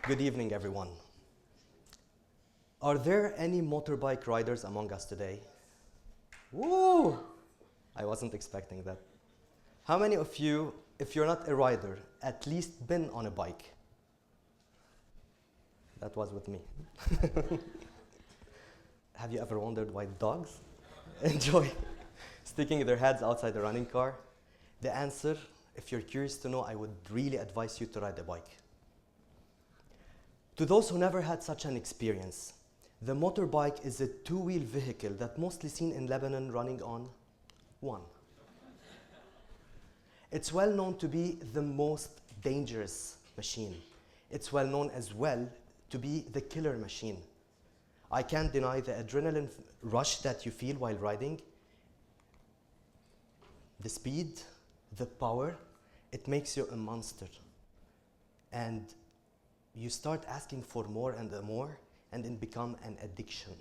Good evening, everyone. Are there any motorbike riders among us today? Woo! I wasn't expecting that. How many of you, if you're not a rider, at least been on a bike? That was with me. Have you ever wondered why dogs enjoy sticking their heads outside a running car? The answer, if you're curious to know, I would really advise you to ride a bike. To those who never had such an experience, the motorbike is a two-wheel vehicle that's mostly seen in Lebanon running on one. It's well known to be the most dangerous machine. It's well known as well to be the killer machine. I can't deny the adrenaline rush that you feel while riding. The speed, the power, it makes you a monster. And you start asking for more and more, and it becomes an addiction.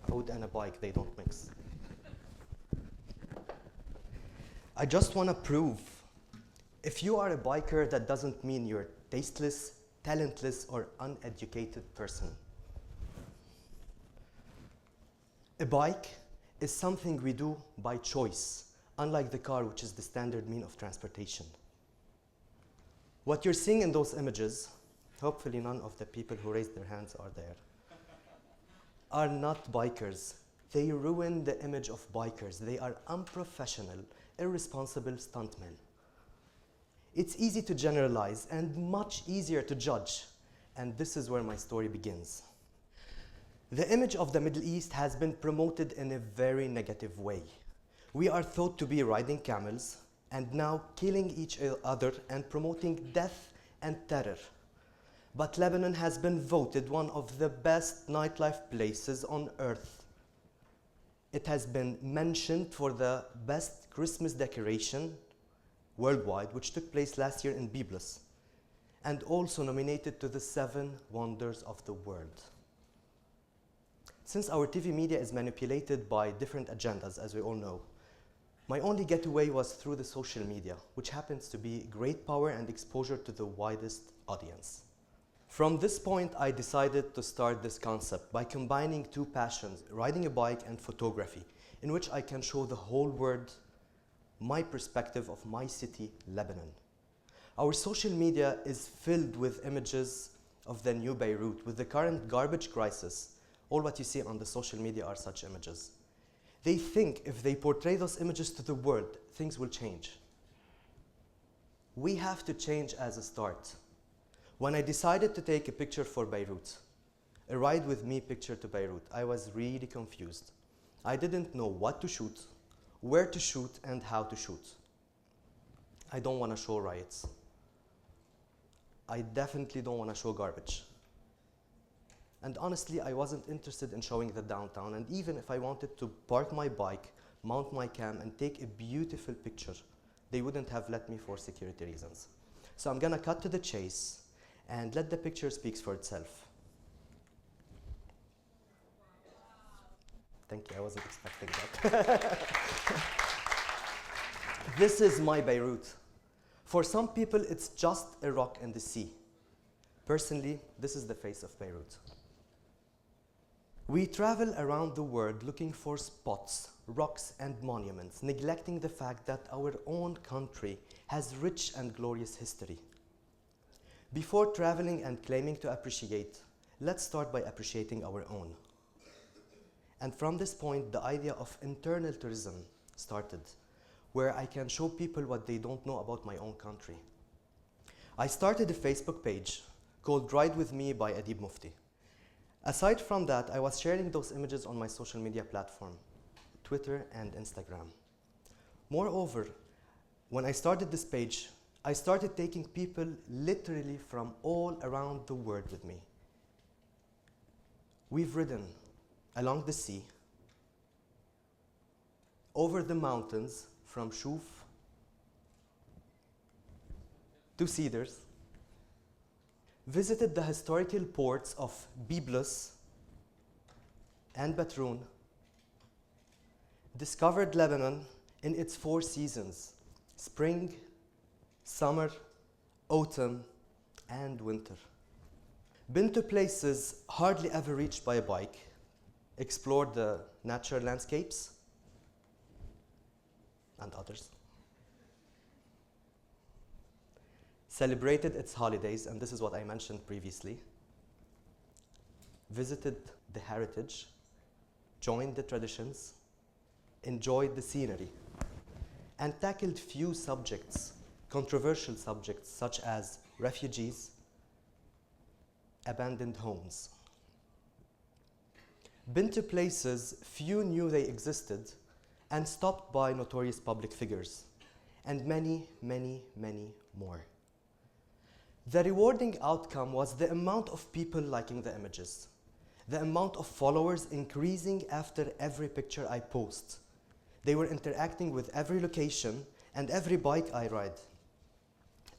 Food and a bike, they don't mix. I just want to prove, if you are a biker, that doesn't mean you're tasteless, talentless, or uneducated person. A bike is something we do by choice, unlike the car, which is the standard mean of transportation. What you're seeing in those images, hopefully none of the people who raised their hands are there, are not bikers. They ruin the image of bikers. They are unprofessional, irresponsible stuntmen. It's easy to generalize and much easier to judge. And this is where my story begins. The image of the Middle East has been promoted in a very negative way. We are thought to be riding camels and now killing each other and promoting death and terror. But Lebanon has been voted one of the best nightlife places on earth. It has been mentioned for the best Christmas decoration worldwide, which took place last year in Byblos, and also nominated to the 7 Wonders of the World. Since our TV media is manipulated by different agendas, as we all know, my only getaway was through the social media, which happens to be great power and exposure to the widest audience. From this point, I decided to start this concept by combining two passions, riding a bike and photography, in which I can show the whole world my perspective of my city, Lebanon. Our social media is filled with images of the new Beirut. With the current garbage crisis, all what you see on the social media are such images. They think if they portray those images to the world, things will change. We have to change as a start. When I decided to take a picture for Beirut, a ride with me picture to Beirut, I was really confused. I didn't know what to shoot, where to shoot, and how to shoot. I don't want to show riots. I definitely don't want to show garbage. And honestly, I wasn't interested in showing the downtown, and even if I wanted to park my bike, mount my cam, and take a beautiful picture, they wouldn't have let me for security reasons. So I'm gonna cut to the chase and let the picture speak for itself. Thank you, I wasn't expecting that. This is my Beirut. For some people, it's just a rock in the sea. Personally, this is the face of Beirut. We travel around the world looking for spots, rocks, and monuments, neglecting the fact that our own country has rich and glorious history. Before traveling and claiming to appreciate, let's start by appreciating our own. And from this point, the idea of internal tourism started. where I can show people what they don't know about my own country. I started a Facebook page called Ride With Me by Adib Mufty. Aside from that, I was sharing those images on my social media platform, Twitter and Instagram. Moreover, when I started this page, I started taking people literally from all around the world with me. We've ridden along the sea, over the mountains from Shuf to Cedars, visited the historical ports of Byblos and Batroun, discovered Lebanon in its 4 seasons: spring, summer, autumn, and winter. Been to places hardly ever reached by a bike, explored the natural landscapes and others, celebrated its holidays, and this is what I mentioned previously, visited the heritage, joined the traditions, enjoyed the scenery, and tackled few subjects, controversial subjects such as refugees, abandoned homes. Been to places few knew they existed, and stopped by notorious public figures, and many, many, many more. The rewarding outcome was the amount of people liking the images, the amount of followers increasing after every picture I post. They were interacting with every location and every bike I ride.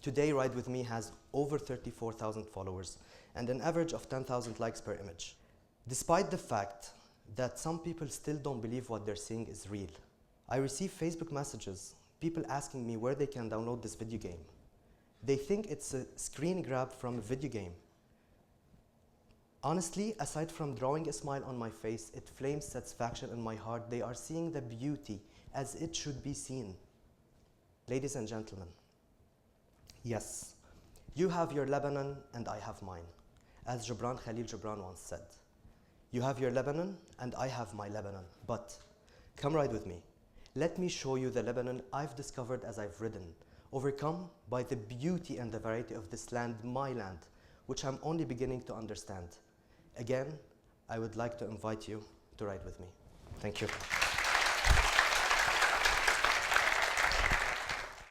Today, Ride With Me has over 34,000 followers and an average of 10,000 likes per image. Despite the fact that some people still don't believe what they're seeing is real, I receive Facebook messages, people asking me where they can download this video game. They think it's a screen grab from a video game. Honestly, aside from drawing a smile on my face, it flames satisfaction in my heart. They are seeing the beauty as it should be seen. Ladies and gentlemen, yes, you have your Lebanon and I have mine. As Khalil Gibran once said, you have your Lebanon and I have my Lebanon, but come ride with me. Let me show you the Lebanon I've discovered as I've ridden, overcome by the beauty and the variety of this land, my land, which I'm only beginning to understand. Again, I would like to invite you to ride with me. Thank you.